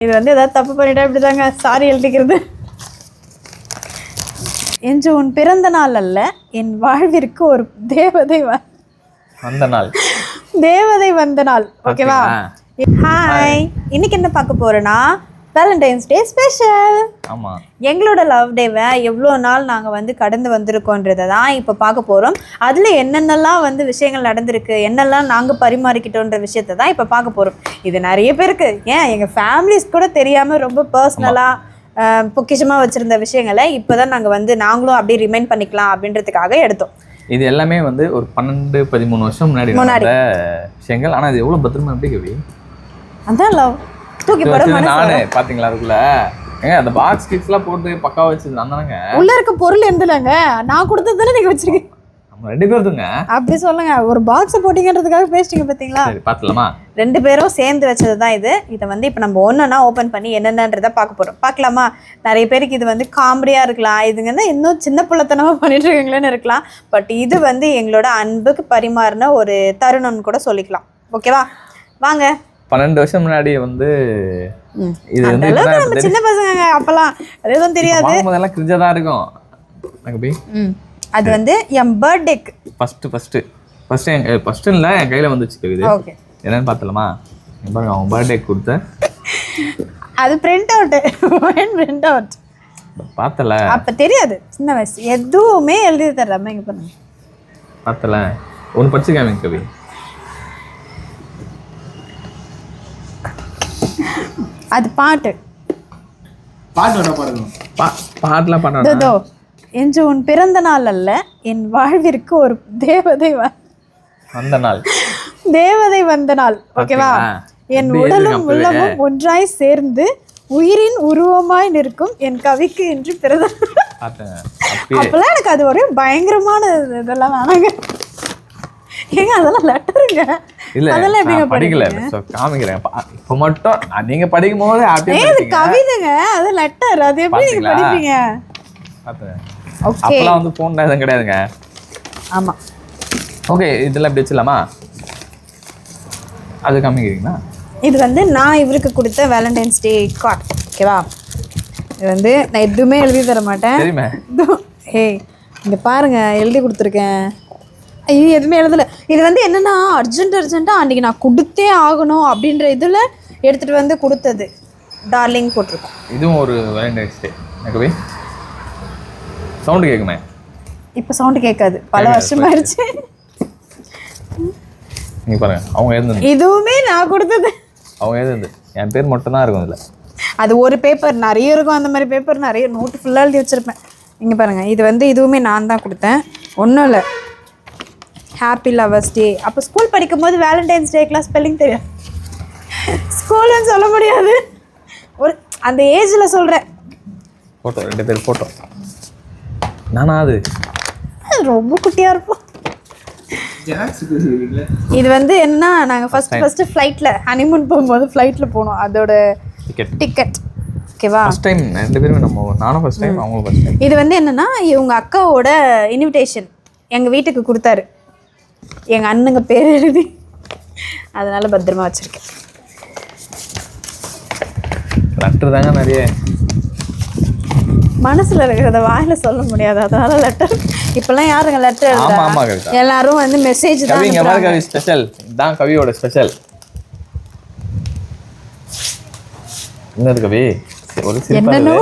இது வந்து ஏதாவது தப்பு பண்ணிட்டா இப்படிதாங்க சாரி எழுதிக்கிறது. என்று உன் பிறந்த நாள் அல்ல, என் வாழ்விற்கு ஒரு தேவதை வந்த நாள், தேவதை வந்த நாள். ஓகேவா? ஹாய், இன்னைக்கு என்ன பார்க்க போறேன்னா வேலண்டைன்ஸ் டே ஸ்பெஷல். ஆமா, எங்களோட லவ் டேவை எவ்வளோ நாள் நாங்கள் வந்து கடந்து வந்திருக்கோன்றதை தான் இப்போ பார்க்க போகிறோம். அதில் என்னென்னலாம் வந்து விஷயங்கள் நடந்திருக்கு, என்னெல்லாம் நாங்கள் பரிமாறிக்கிட்டோன்ற விஷயத்தை தான் இப்போ பார்க்க போகிறோம். இது நிறைய பேருக்கு, ஏன் எங்கள் ஃபேமிலிஸ் கூட தெரியாமல் ரொம்ப பர்சனலாக பொக்கிஷமாக வச்சுருந்த விஷயங்களை இப்போ தான் நாங்கள் வந்து நாங்களும் அப்படியே ரிமைண்ட் பண்ணிக்கலாம் அப்படின்றதுக்காக எடுத்தோம். இது எல்லாமே வந்து ஒரு 12-13 வருஷம் முன்னாடி விஷயங்கள். ஆனால் இது எவ்வளோ பத்திரமா எப்படி கவி அதான் லவ் தூக்கி போற நானே பாத்தீங்களா? அதுக்குள்ள அந்த பாக்ஸ் கிட்ஸ்லாம் போட்டு பக்கா வச்சிருந்தேன். அந்தானங்க உள்ள இருக்க பொருள் எந்தலங்க நான் கொடுத்ததானே நீங்க வச்சிருக்கீங்க. நம்ம ரெண்டு பேருங்க அப்படி சொல்லுங்க. ஒரு பாக்ஸ் போட்டீங்கன்றதுக்காக பேசிட்டீங்க பாத்தீங்களா? சரி பாத்தலாமா? ரெண்டு பேரும் சேர்ந்து வச்சது தான் இது. இதை வந்து இப்போ நம்ம ஒன்றுனா ஓப்பன் பண்ணி என்னென்னன்றதை பார்க்க போகிறோம். பார்க்கலாமா? நிறைய பேருக்கு இது வந்து காமெடியாக இருக்கலாம், இதுங்கன்னா இன்னும் சின்ன பிள்ளைத்தனமாக பண்ணிட்டு இருக்கீங்களேன்னு இருக்கலாம். பட் இது வந்து எங்களோட அன்புக்கு பரிமாறின ஒரு தருணம்னு கூட சொல்லிக்கலாம். ஓகேவா? வாங்க. 12 வருஷம் முன்னாடி வந்து இது வந்து நம்ம சின்ன பசங்க அப்பெல்லாம் அது எதுவும் தெரியாது. முதல்ல கிரிஞ்சா தான் இருக்கும். அது வந்து என் பர்த்டேக்கு ஃபர்ஸ்ட் இல்ல என் கையில வந்துச்சு இது. ஓகே, என்னன்னு பார்த்தலாமா? பாருங்க, அவன் பர்த்டே கொடுத்த அது பிரிண்ட் அவுட் பார்த்தல. அப்ப தெரியாது, சின்ன வயசு, எதுவுமே எழுதி தர்றாம இங்க பாருங்க. பார்த்தல ஒன்னு படிச்சு காமிங்க கவி. அது பாட்டுலாம் பாடணும். என்று உன் பிறந்த நாள் அல்ல, என் வாழ்விற்கு ஒரு தேவதை வந்த நாள், தேவதை வந்த நாள். ஓகேவா? என் உடலும் உள்ளமும் ஒன்றாய் சேர்ந்து உயிரின் உருவமாய் நிற்கும் என் கவிக்கு என்று பிறந்த. அப்பெல்லாம் எனக்கு அது ஒரு பயங்கரமான இதெல்லாம் வேணாங்க. ஏங்க அதெல்லாம் லெட்டருங்க. இல்ல அதெல்லாம் எப்படிங்க படிக்கல, காமிக்கிறேன். இப்ப மட்டும் நீங்க படிக்கும் போது கவிதைங்க, அது லெட்டர், அது எப்படி நீங்க படிப்பீங்க? அப்பெல்லாம் வந்து போன் எதுவும் கிடையாதுங்க. ஆமா, ஓகே. இதெல்லாம் எப்படி வச்சிடலாமா? அது காமிக்கிறீங்களா? இது வந்து நான் இவருக்கு கொடுத்த வேலண்டைன்ஸ் டே கார்டு. ஓகேவா? இது வந்து நான் எதுவுமே எழுதி தர மாட்டேன். தெரியுமே. ஏய் இங்க பாருங்க, எழுதி கொடுத்துருக்கேன். இது எதுவுமே எழுதலை. இது வந்து என்னென்னா அர்ஜென்ட்டாக அன்றைக்கி நான் கொடுத்தே ஆகணும் அப்படின்ற இதில் எடுத்துகிட்டு வந்து கொடுத்தது. டார்லிங் போட்டிருக்கோம். இதுவும் ஒரு வேலண்டைன்ஸ் டே. எனக்கு சவுண்டு கேட்குமே. இப்போ சவுண்டு கேட்காது, பல வருஷமாயிருச்சு. நீங்கள் பாருங்க, அவங்க எழுதுது. இதுவுமே நான் கொடுத்தது. அவங்க எழுதுது என் பேர் மட்டும்தான் இருக்கும் இதில். அது ஒரு பேப்பர் நிறைய இருக்கும், அந்த மாதிரி பேப்பர் நிறைய நோட்டு ஃபுல்லாக எழுதி வச்சுருப்பேன். இங்கே பாருங்கள், இது வந்து இதுவுமே நான் தான் கொடுத்தேன். ஒன்றும் இல்லை, ஹாப்பி லவர்ஸ் டே. அப்போ ஸ்கூல் படிக்கும் போது வேலண்டைன்ஸ் டேக்கெலாம் ஸ்பெல்லிங் தெரியாது, ஸ்கூல்னு சொல்ல முடியாது. ஒரு அந்த ஏஜில் சொல்கிறேன். ஃபோட்டோ, 2 பேர் ஃபோட்டோ. நானா அது ரொம்ப குட்டியாக இருப்போம். இது வந்து என்னன்னா, நாங்கள் ஃபஸ்ட்டு ஃப்ளைட்டில் ஹனிமூன் போகும்போது ஃப்ளைட்டில் போனோம், அதோட டிக்கெட். ஓகேவா? ஃபர்ஸ்ட் டைம் 2 பேரும் நானும் ஃபர்ஸ்ட் டைம், அவங்களும் ஃபர்ஸ்ட் டைம். இது வந்து என்னன்னா, இவங்க அக்காவோட இன்விடேஷன் எங்கள் வீட்டுக்கு கொடுத்தாரு. எங்கள் அண்ணங்க பேர் எழுதி, அதனால பத்திரமா வச்சுருக்கேன். லெட்டர் தாங்க நிறைய மனசில் இருக்கிறத வாயில் சொல்ல முடியாது, அதனால லெட்டர். இப்போல்லாம் யாருங்க லெட்டர் எழுதுறா? எல்லாரும் வந்து மெசேஜ் தான். கவி, இங்க பாரு கவி, ஸ்பெஷல் தான், கவியோட ஸ்பெஷல். என்னது கவி? ஒரு என்னன்னு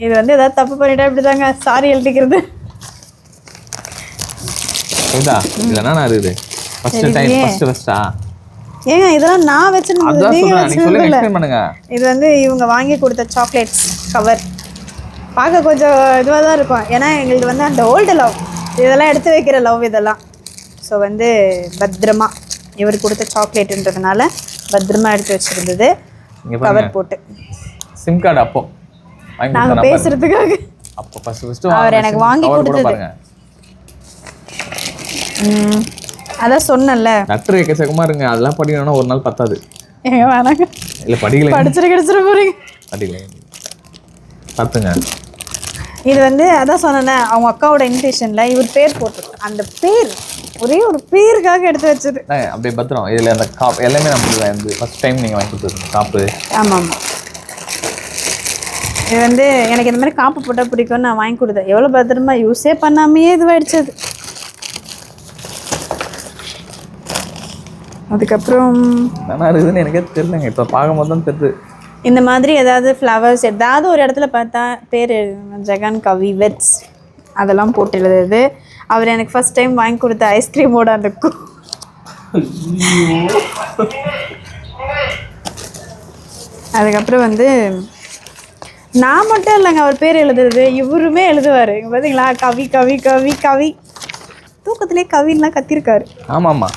இது வந்து ஏதாவது தப்பு பண்ணிட்டா இப்படிதாங்க சாரி எழுதிக்கிறது. இதா இல்லனா நான் இது ஃபர்ஸ்ட் டைம் ஃபர்ஸ்டா? ஏங்க இதெல்லாம் நான் வச்சிருந்தது, நீங்க எக்ஸ்பிளைன் பண்ணுங்க. இது வந்து இவங்க வாங்கி கொடுத்த சாக்லேட்ஸ் கவர். பார்க்க கொஞ்சம் இதுவாக தான் இருக்கும், ஏன்னா எங்களுக்கு வந்து அந்த ஓல்டு லவ், இதெல்லாம் எடுத்து வைக்கிற லவ் இதெல்லாம். ஸோ வந்து பத்திரமா இவர் கொடுத்த சாக்லேட்டுன்றதுனால பத்திரமா எடுத்து வச்சிருந்தது கவர் போட்டு. சிம் கார்டு அப்போ நாங்கள் பேசுறதுக்காக அப்போ ஃபர்ஸ்ட் அவர் எனக்கு வாங்கி கொடுத்தது. அதான் சொன்னேன்ல, லெட்டர் எக்கச்சக்கமா இருங்க, அதெல்லாம் படிக்கணும்னா ஒரு நாள் பத்தாது. ஏங்க வேணாங்க, இல்லை படிக்கல, படிச்சிட போறீங்க. படிக்கல பார்த்துங்க. இது வந்து அதான் சொன்னேன், அவங்க அக்காவோட இன்விடேஷன்ல இவர் பேர் போட்டிருக்கு. அந்த பேர் ஒரே ஒரு பேருக்காக எடுத்து வச்சது. அப்படியே பத்திரம். இதில் அந்த காப் எல்லாமே நம்மளுக்கு வந்து ஃபர்ஸ்ட் டைம் நீங்கள் வாங்கி கொடுத்துருங்க காப்பு. ஆமாம் ஆமாம். இது வந்து எனக்கு இந்த மாதிரி காப்பு போட்டால் பிடிக்கும்னு நான் வாங்கி கொடுத்தேன். எவ்வளோ பத்திரமா யூஸே பண்ணாமையே இதுவாகிடுச்சது. அதுக்கப்புறம் நல்லா இருக்குதுன்னு எனக்கே தெரியலங்க, இப்போ பார்க்கும்போது தான் தெரியுது. இந்த மாதிரி ஏதாவது ஃப்ளவர்ஸ் ஏதாவது ஒரு இடத்துல பார்த்தா பேர் ஜெகன் கவி வெட்ஸ் அதெல்லாம் போட்டு எழுதுறது. அவர் எனக்கு ஃபர்ஸ்ட் டைம் வாங்கி கொடுத்த ஐஸ்கிரீமோட அந்த அதுக்கப்புறம் வந்து நான் மட்டும் இல்லைங்க அவர் பேர் எழுதுறது, இவருமே எழுதுவார். இங்கே பார்த்தீங்களா, கவி கவி கவி கவி, தூக்கத்திலே கவின்லாம் கத்திருக்காரு. ஆமாம் ஆமாம்,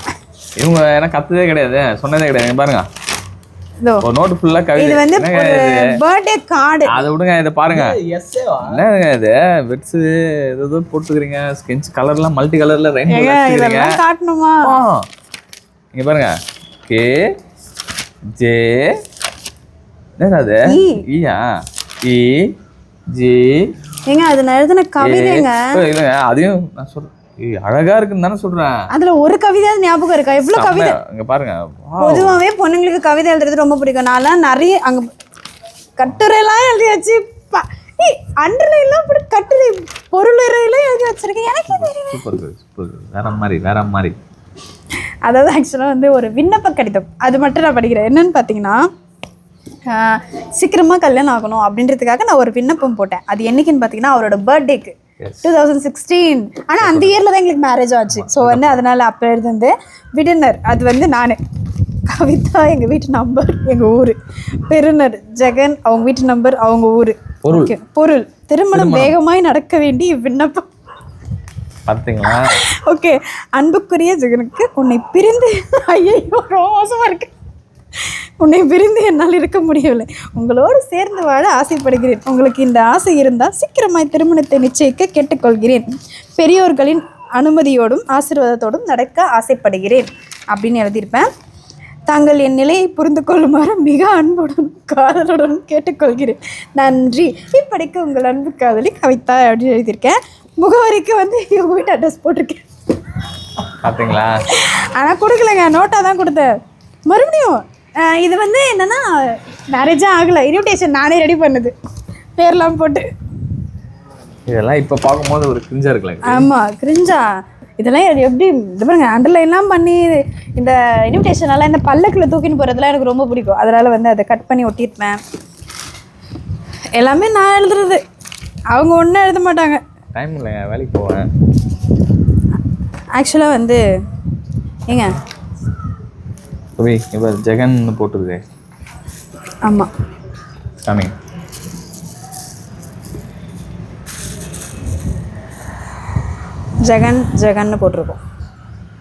இவங்க எனக்கு கத்துதே கிடையாது, சொன்னதே கிடையாது. பாருங்க ஒரு நோட்டு ஃபுல்லா கவிதை. இது வந்து பர்த்டே கார்டு. அதை விடுங்க, இதை பாருங்க. என்னங்க இது வெட்ஸ் ஏதோ போட்டுக்கிறீங்க, ஸ்கின்ஸ் கலர்லாம் மல்டி கலர்ல ரெயின்போ வச்சிருக்கீங்க. காட்டணுமா? இங்க பாருங்க, கே ஜே என்னது அது? ஈயா இ ஜி. ஏங்க அது நான் எழுதின கவிதைங்க. இல்லைங்க அதையும் நான் சொல்றேன், அழகா இருக்குன்னு தானே சொல்றேன். அதுல ஒரு கவிதையாவது ஞாபகம் இருக்கா? எவ்வளவு கவிதை இங்க பாருங்க. பொதுவாவே பொண்ணுங்களுக்கு கவிதை எழுதுறது ரொம்ப பிடிக்கும். நான்லாம் நிறைய அங்க கட்டுரைலாம் எழுதி வச்சு அண்டர்லைன்லாம் போட்டு கட்டுரை பொருளுரையெல்லாம் எழுதி வச்சிருக்கேன். எனக்கு சூப்பர் சூப்பர், வேற மாதிரி வேற மாதிரி. அதாவது ஆக்சுவலாக வந்து ஒரு விண்ணப்ப கடிதம், அது மட்டும் நான் படிக்கிறேன். என்னன்னு பார்த்தீங்கன்னா, சீக்கிரமாக கல்யாணம் ஆகணும் அப்படின்றதுக்காக நான் ஒரு விண்ணப்பம் போட்டேன். அது என்னைக்குன்னு பார்த்தீங்கன்னா அவரோட பர்த்டேக்கு 2016. ஆனால் அந்த இயரில் தான் எங்களுக்கு மேரேஜ் ஆச்சு. ஸோ வந்து அதனால் அப்போ எழுதுந்து விடுனர் அது வந்து நான், கவிதா எங்கள் வீட்டு நம்பர் எங்கள் ஊர், பெறுநர் ஜெகன் அவங்க வீட்டு நம்பர் அவங்க ஊர், பொருள் திருமணம் வேகமாய் நடக்க வேண்டிய விண்ணப்பம். பார்த்தீங்களா? ஓகே, அன்புக்குரிய ஜெகனுக்கு உன்னை பிரிந்து ஐயோ ரோசமாக இருக்கு, உன்னை பிரிந்து என்னால் இருக்க முடியவில்லை, உங்களோடு சேர்ந்து வாழ ஆசைப்படுகிறேன், உங்களுக்கு இந்த ஆசை இருந்தால் சீக்கிரமாய் திருமணத்தை நிச்சயிக்க கேட்டுக்கொள்கிறேன், பெரியோர்களின் அனுமதியோடும் ஆசீர்வாதத்தோடும் நடக்க ஆசைப்படுகிறேன் அப்படின்னு எழுதியிருப்பேன். தாங்கள் என் நிலையை புரிந்து கொள்ளுமாறு மிக அன்புடன் காதலுடன் கேட்டுக்கொள்கிறேன், நன்றி, இப்படிக்கு உங்கள் அன்பு காதலி கவிதா அப்படின்னு எழுதியிருக்கேன். முகவரிக்கு வந்து இவங்க வீட்டு அட்ரஸ் போட்டிருக்கேன். பார்த்தீங்களா? ஆனால் கொடுக்கலங்க, நோட்டாக தான் கொடுத்தேன். மறுபடியும் இது வந்து என்னன்னா மேரேஜே ஆகலை, இன்விடேஷன் நானே ரெடி பண்ணது பேர்லாம் போட்டு. இதெல்லாம் இப்போ பார்க்கும்போது ஒரு கிரிஞ்சா இருக்குல்ல? ஆமாம் கிரிஞ்சா. இதெல்லாம் எப்படி இது பாருங்க, அண்டர்லைன்லாம் பண்ணி இந்த இன்விடேஷனெல்லாம் இந்த பல்லக்கில் தூக்கின்னு போகிறதுலாம் எனக்கு ரொம்ப பிடிக்கும். அதனால் வந்து அதை கட் பண்ணி ஒட்டியிருப்பேன். எல்லாமே நான் எழுதுறது, அவங்க ஒன்றும் எழுத மாட்டாங்க. டைம் இல்லைங்க, வேலைக்கு போவேன். ஆக்சுவலாக வந்து ஏங்க இப்போ ஜெகன் போட்டுருது. ஆமாம் சாமி ஜெகன் ஜெகன்னு போட்டிருக்கோம்.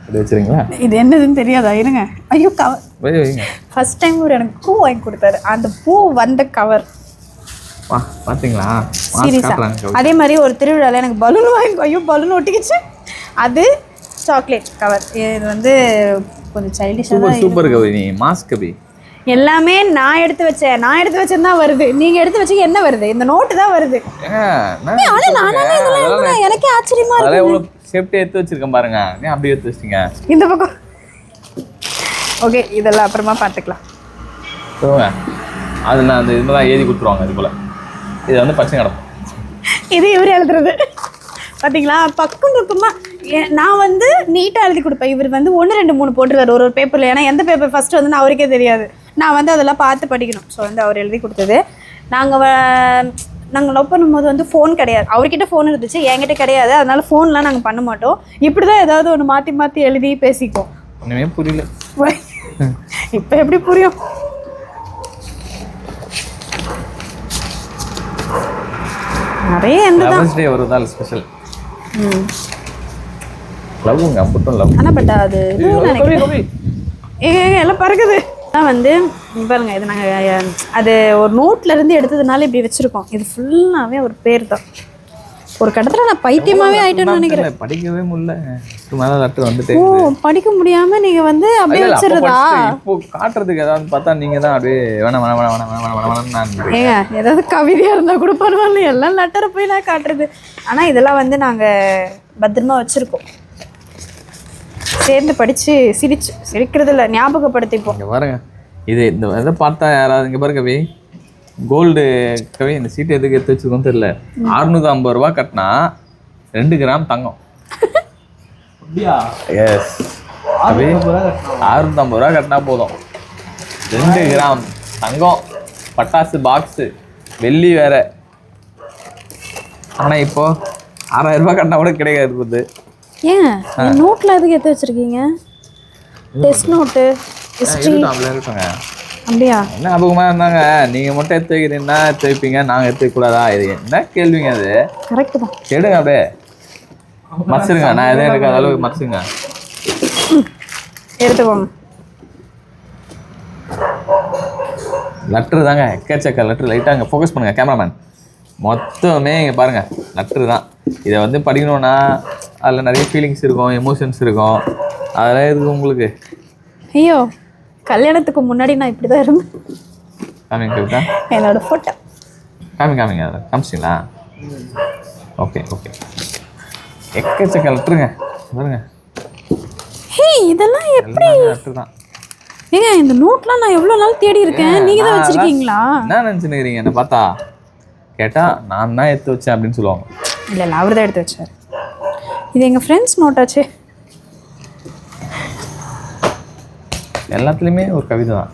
இது வச்சுருங்களா? இது என்னதுன்னு தெரியாதா? இருங்க. ஐயோ கவர் வைங்க. ஃபர்ஸ்ட் டைம் ஒரு எனக்கு பூ வாங்கி கொடுத்தாரு, அந்த பூ வந்த கவர். பார்த்தீங்களா? சீரியஸா அதே மாதிரி ஒரு திருவிழாவில் எனக்கு பலூன் வாங்கி, ஐயோ பலூன் ஒட்டிக்கிச்சு, அது சாக்லேட் கவர். இது வந்து கொஞ்சம் சைல்டிஷாக. சூப்பர் கவி, நீ மாஸ் கவி. எல்லாமே நான் எடுத்து வச்சேன் தான் வருது. நீங்க எடுத்து வச்சீங்க என்ன வருது? இந்த நோட்டு தான் வருது. எனக்கே ஆச்சரியமா இருக்கு. சேஃப்டி எடுத்து வச்சிருக்கேன் பாருங்க, நீ அப்படியே எடுத்து வச்சிட்டீங்க இந்த பக்கம். ஓகே, இதெல்லாம் அப்புறமா பார்த்துக்கலாம். அது நான் அந்த இதுதான் எழுதி கொடுத்துருவாங்க. இது போல இது வந்து பச்சை கிடக்கும். இது இவர் எழுதுறது பார்த்தீங்களா? பக்கம் பக்கமா நான் வந்து நீட்டாக எழுதி கொடுப்பேன். இவர் வந்து 1 2 3 போட்டுருவார் ஒரு பேப்பரில். ஏன்னா எந்த பேப்பர் ஃபஸ்ட்டு வந்து அவருக்கே தெரியாது, நான் வந்து அதெல்லாம் பார்த்து படிக்கணும். ஸோ வந்து அவர் எழுதி கொடுத்தது. நாங்கள் லவ் பண்ணும்போது வந்து ஃபோன் கிடையாது, அவர்கிட்ட ஃபோன் இருந்துச்சு, என்கிட்ட கிடையாது. அதனால ஃபோன்லாம் நாங்கள் பண்ண மாட்டோம். இப்படி தான் ஏதாவது ஒன்று மாற்றி மாற்றி எழுதி பேசிப்போம். ஒன்றுமே புரியல. இப்போ எப்படி புரியும்? நிறைய எந்த வருதால் ஸ்பெஷல் லவ்ங்க அப்பட்டும் லவ். ஆனால் பட் அது எல்லாம் பறக்குது. ஆனால் வந்து பாருங்க, இது நாங்கள் அது ஒரு நோட்லேருந்து எடுத்ததுனால இப்படி வச்சுருக்கோம். இது ஃபுல்லாகவே ஒரு பேர் தான். ஒரு கட்டத்துல நான் பைத்தியமாவே ஆயிட்டேன்னு நினைக்கிறேன். படிக்கவே முடியல, மேல லெட்டர் வந்துட்டே. ஓ, படிக்க முடியாம நீங்க வந்து அப்படியே வச்சிருதா? இப்போ காட்டுறதுக்கு ஏதாவது பார்த்தா நீங்க தான் அப்படியே வேணாம் வேணாம் வேணாம் வேணாம் வேணாம் வேணாம் நான் ஏங்க ஏதாவது கவிதையா இருந்தா கூட பரவாயில்ல, எல்லாம் லெட்டரை போய் நான் காட்டுறது. ஆனா இதெல்லாம் வந்து நாங்க பத்திரமா வச்சிருக்கோம், சேர்ந்து படிச்சு சிரிக்கிறது இல்லை, ஞாபகப்படுத்திப்போம். இங்க பாருங்க, இது இந்த இதை பார்த்தா யாராவது இங்க பாருங்க கவி, கோல்டு கவி இந்த சீட்டு எதுக்கு எடுத்து வச்சிருக்கோன்னு தெரியல. 650 ரூபா கட்டினா 2 கிராம் தங்கம். எஸ் கவி, 650 ரூபா கட்டினா போதும், 2 கிராம் தங்கம், பட்டாசு பாக்ஸு, வெள்ளி வேற. ஆனா இப்போ 6000 ரூபாய் கட்டினா கூட கிடைக்காது போகுது. ஏன் நோட்ல எதுக்கு எடுத்து வச்சிருக்கீங்க? டெஸ்ட் நோட்டு, ஹிஸ்டரி இருக்குங்க. அப்படியா? என்ன ஞாபகமா இருந்தாங்க, நீங்க மட்டும் எடுத்து வைக்கிறீங்கன்னா எடுத்து வைப்பீங்க, நாங்க எடுத்து வைக்க கூடாதா? இது என்ன கேள்விங்க அது? கரெக்ட் தான். எடுங்க அப்படியே மறைச்சிருங்க, நான் எதுவும் எடுக்காத அளவுக்கு மறைச்சிருங்க. எடுத்துக்கோங்க. லெட்ரு தாங்க, எக்கச்சக்க லெட்ரு. லைட்டாக அங்கே ஃபோக்கஸ் பண்ணுங்க கேமராமேன். மொத்தமே இங்கே பாருங்க லெட்ரு தான். இதை வந்து படிக்கணும்னா அதில் நிறைய ஃபீலிங்ஸ் இருக்கும், எமோஷன்ஸ் இருக்கும், அதெல்லாம் இருக்குது உங்களுக்கு. ஐயோ, கல்யாணத்துக்கு முன்னாடி நான் இப்படி தான் இருந்தேன். காமிங்க கவிதா, என்னோட ஃபோட்டோ காமிங்க அதை காமிச்சிங்களா? ஓகே ஓகே, எக்கச்சக்க லெட்ருங்க பாருங்க. ஹே, இதெல்லாம் எப்படி லெட்ரு தான். ஏங்க இந்த நோட்லாம் நான் எவ்வளோ நாள் தேடி இருக்கேன், நீங்கள் தான் வச்சுருக்கீங்களா? என்ன நினச்சினுக்கிறீங்க என்ன பார்த்தா? கேட்டால் நான் தான் எடுத்து வச்சேன் அப்படின்னு சொல்லுவாங்க. இல்லை இல்லை, அவர் தான் எடுத்து வச்சார். இது எங்கள் ஃப்ரெண்ட்ஸ் நோட்டாச்சு. எல்லாத்துலேயுமே ஒரு கவிதை தான்.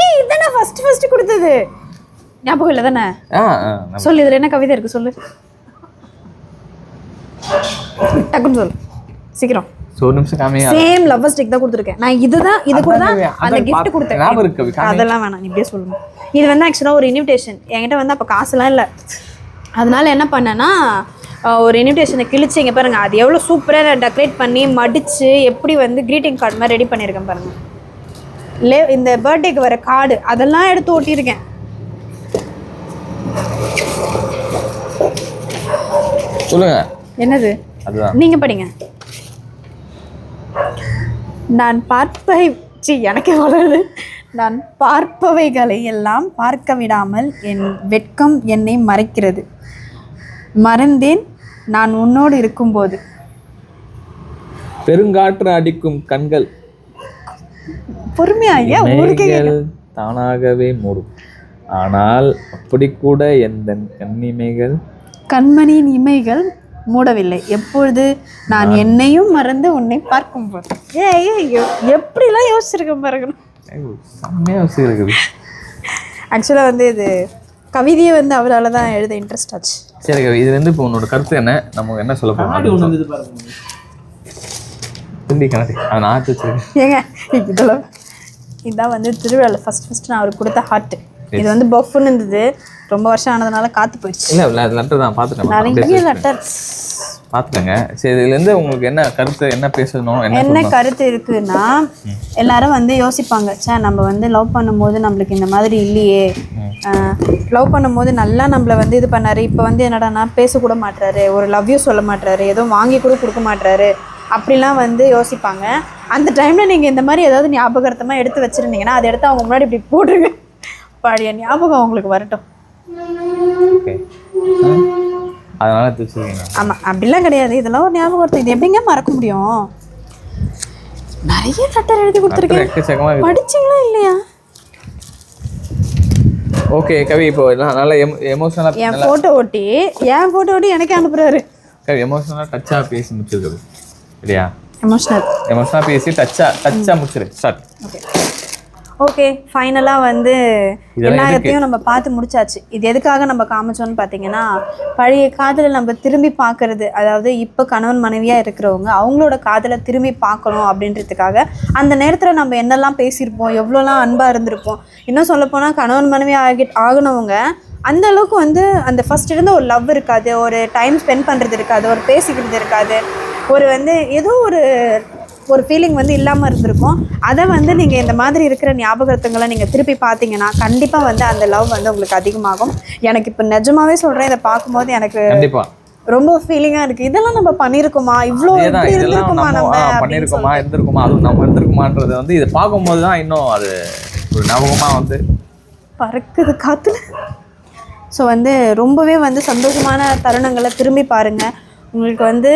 ஏய், இதானே ஃபர்ஸ்ட் கொடுத்தது, ஞாபகம் இல்லை தானே? சொல்லு, இதில் என்ன கவிதை இருக்கு சொல்லு, டக்குன்னு சொல்லு சீக்கிரம். ஒரு நிமிஷம் காமிங்க. சேம் லவ் ஸ்டிக் தான் கொடுத்துருக்கேன் நான். இது கூட தான் அந்த gift கொடுத்தேன். அதெல்லாம் வேணாம், நீ இப்படியே சொல்லுங்க. இது வந்து ஆக்சுவலாக ஒரு இன்விடேஷன். என்கிட்ட வந்து அப்போ காசுலாம் இல்லை, அதனால என்ன பண்ணேன்னா ஒரு இன்விடேஷனை கிழிச்சு, இங்கே பாருங்கள், அது எவ்வளோ சூப்பராக டெக்கரேட் பண்ணி மடித்து எப்படி வந்து க்ரீட்டிங் கார்டு மாதிரி ரெடி பண்ணியிருக்கேன் பாருங்கள். இந்த பர்த்டேக்கு வர கார்டு அதெல்லாம் எடுத்து ஓட்டியிருக்கேன். சொல்லுங்க என்னது? அதுதான் நீங்கள் படிங்க. நான் எனக்கே வளருது. நான் பார்ப்பவைகளை எல்லாம் பார்க்க விடாமல் என் வெட்கம் என்னை மறைக்கிறது. மறந்தேன் நான் உன்னோடு இருக்கும்போது. பெருங்காற்று அடிக்கும் கண்கள் பொறுமையா தானாகவே மூடும், ஆனால் அப்படி கூட எந்த கண்ணிமைகள் இமைகள் மூடவில்லை எப்பொழுது நான் என்னையும் மறந்து உன்னை பார்க்கும்போது. எப்படிலாம் யோசிச்சிருக்கேன் பாருங்க. ஆக்சுவலாக வந்து இது கவிதையை வந்து அவரால் தான் எழுத இன்ட்ரெஸ்ட் ஆச்சு. சரி கவி, இது வந்து இப்போ உன்னோட கருத்து என்ன, நமக்கு என்ன சொல்ல போகிறோம்? அதை நான் வச்சிருக்கேன். ஏங்க இதெல்லாம் இதான் வந்து திருவிழாவில் ஃபர்ஸ்ட் நான் அவருக்கு கொடுத்த ஹார்ட். இது வந்து பஃப்னு இருந்தது, ரொம்ப வருஷம் ஆனதுனால காத்து போயிடுச்சு. இல்லை லெட்டர் தான் பார்த்துட்டேன், நிறைய லெட்டர் பார்த்துட்டேங்க. சரி, இதுலேருந்து உங்களுக்கு என்ன கருத்து, என்ன பேசணும், என்ன கருத்து இருக்குன்னா, எல்லாரும் வந்து யோசிப்பாங்க, சார் நம்ம வந்து லவ் பண்ணும்போது நம்மளுக்கு இந்த மாதிரி இல்லையே, லவ் பண்ணும்போது நல்லா நம்மளை வந்து இது பண்ணாரு, இப்போ வந்து என்னடானா பேசக்கூட மாட்டுறாரு, ஒரு லவ் யூ சொல்ல மாட்டுறாரு, எதுவும் வாங்கி கூட கொடுக்க மாட்டுறாரு, அப்படிலாம் வந்து யோசிப்பாங்க. அந்த டைமில் நீங்கள் இந்த மாதிரி ஏதாவது ஞாபகார்த்தமாக எடுத்து வச்சுருந்தீங்கன்னா அதை எடுத்து அவங்க முன்னாடி இப்படி போட்டுருங்க, பழைய ஞாபகம் அவங்களுக்கு வரட்டும். அதனால ஆமாம், அப்படிலாம் கிடையாது, இதெல்லாம் ஒரு ஞாபகம். இது எப்படிங்க மறக்க முடியும்? நிறைய லெட்டர் எழுதி கொடுத்துருக்கேன், படிச்சிங்களா இல்லையா? ஓகே கவி, இப்போ நல்லா எமோஷனலாக என் ஃபோட்டோ ஓட்டி எனக்கே அனுப்புறாரு. கவி எமோஷனலாக டச்சாக பேசி முடிச்சிருக்குது இல்லையா? எமோஷனலாக பேசி டச்சாக முடிச்சிரு. ஸ்டார்ட். ஓகே, ஃபைனலாக வந்து எல்லாத்தையும் நம்ம பார்த்து முடிச்சாச்சு. இது எதுக்காக நம்ம காமிச்சோன்னு பார்த்தீங்கன்னா, பழைய காதலை நம்ம திரும்பி பார்க்கறது, அதாவது இப்போ கணவன் மனைவியாக இருக்கிறவங்க அவங்களோட காதலை திரும்பி பார்க்கணும் அப்படின்றதுக்காக அந்த நேரத்தில் நம்ம என்னெல்லாம் பேசியிருப்போம், எவ்வளோலாம் அன்பாக இருந்திருப்போம். இன்னும் சொல்லப்போனால் கணவன் மனைவி ஆகினவங்க அந்த அளவுக்கு வந்து அந்த ஃபர்ஸ்ட் இருந்த ஒரு லவ் இருக்காது, ஒரு டைம் ஸ்பெண்ட் பண்ணுறது இருக்காது, ஒரு பேசிக்கிறது இருக்காது, ஒரு வந்து ஏதோ ஒரு ஒரு ஃபீலிங் வந்து இல்லாமல் இருந்திருக்கும். அதை வந்து நீங்கள் இந்த மாதிரி இருக்கிற ஞாபகத்துங்களை நீங்கள் திருப்பி பார்த்தீங்கன்னா கண்டிப்பாக வந்து அந்த லவ் வந்து உங்களுக்கு அதிகமாகும். எனக்கு இப்போ நிஜமாவே சொல்கிறேன், இதை பார்க்கும்போது எனக்கு கண்டிப்பாக ரொம்ப ஃபீலிங்காக இருக்குது. இதெல்லாம் நம்ம பண்ணியிருக்கோமா, இவ்வளோ இப்படி இருந்திருக்குமா, நம்ம பண்ணியிருக்கோமா இருந்திருக்குமா, அதுவும் நம்ம இருந்திருக்குமான்றது வந்து இதை பார்க்கும்போது தான் இன்னும் அது ஒரு ஞாபகமாக வந்து பறக்குது காத்துல. ஸோ வந்து ரொம்பவே வந்து சந்தோஷமான தருணங்களை திரும்பி பாருங்கள். உங்களுக்கு வந்து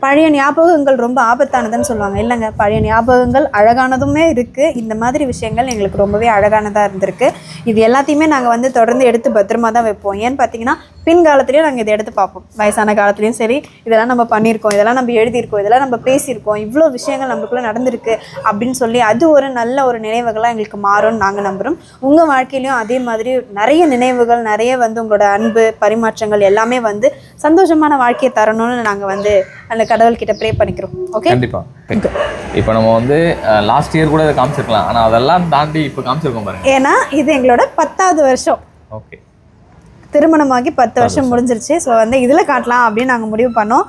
பழைய ஞாபகங்கள் ரொம்ப ஆபத்தானதுன்னு சொல்லுவாங்க. இல்லைங்க, பழைய ஞாபகங்கள் அழகானதுமே இருக்குது. இந்த மாதிரி விஷயங்கள் எங்களுக்கு ரொம்பவே அழகானதாக இருந்திருக்கு. இது எல்லாத்தையுமே நாங்கள் வந்து தொடர்ந்து எடுத்து பத்திரமா தான் வைப்போம். ஏன்னு பார்த்தீங்கன்னா பின்காலத்துலேயும் நாங்கள் இதை எடுத்து பார்ப்போம். வயசான காலத்துலேயும் சரி, இதெல்லாம் நம்ம பண்ணியிருக்கோம், இதெல்லாம் நம்ம எழுதியிருக்கோம், இதெல்லாம் நம்ம பேசியிருக்கோம், இவ்வளோ விஷயங்கள் நம்மளுக்குள்ளே நடந்திருக்கு அப்படின்னு சொல்லி அது ஒரு நல்ல ஒரு நினைவுகளாக எங்களுக்கு மாறும்னு நாங்கள் நம்புகிறோம். உங்கள் வாழ்க்கையிலையும் அதே மாதிரி நிறைய நினைவுகள், நிறைய வந்து உங்களோட அன்பு பரிமாற்றங்கள் எல்லாமே வந்து சந்தோஷமான வாழ்க்கையை தரணும்னு நாங்கள் வந்து அந்த கடவுள்கிட்ட ப்ரே பண்ணிக்கிறோம். ஓகே, கண்டிப்பாக. இப்போ நம்ம வந்து லாஸ்ட் இயர் கூட இதை காமிச்சிருக்கலாம், ஆனால் அதெல்லாம் தாண்டி இப்போ காமிச்சிருக்கோம் பாருங்க. ஏன்னா இது எங்களோட 10வது வருஷம். ஓகே, திருமணமாகி 10 வருஷம் முடிஞ்சிருச்சு. ஸோ வந்து இதில் காட்டலாம் அப்படின்னு நாங்கள் முடிவு பண்ணோம்.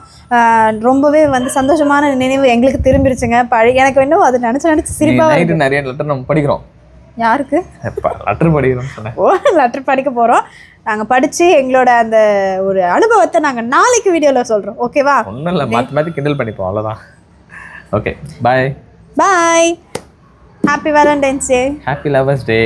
ரொம்பவே வந்து சந்தோஷமான நினைவு எங்களுக்கு திரும்பிடுச்சுங்க. எனக்கு இன்னும் அது நினச்சி சிரிப்பாக நிறைய லெட்டர் நம்ம படிக்கிறோம். யாருக்கு லெட்டர் படிக்கிறோம் சொன்னேன். ஓ, லெட்டர் படிக்க போகிறோம். நாங்கள் படித்து எங்களோட அந்த ஒரு அனுபவத்தை நாங்கள் நாளைக்கு வீடியோவில் சொல்கிறோம். ஓகேவா? ஒன்றும் இல்லை, மாற்றி கிண்டல் பண்ணிப்போம், அவ்வளோதான். Okay, bye. Bye. Happy Valentine's day. Happy lovers டே.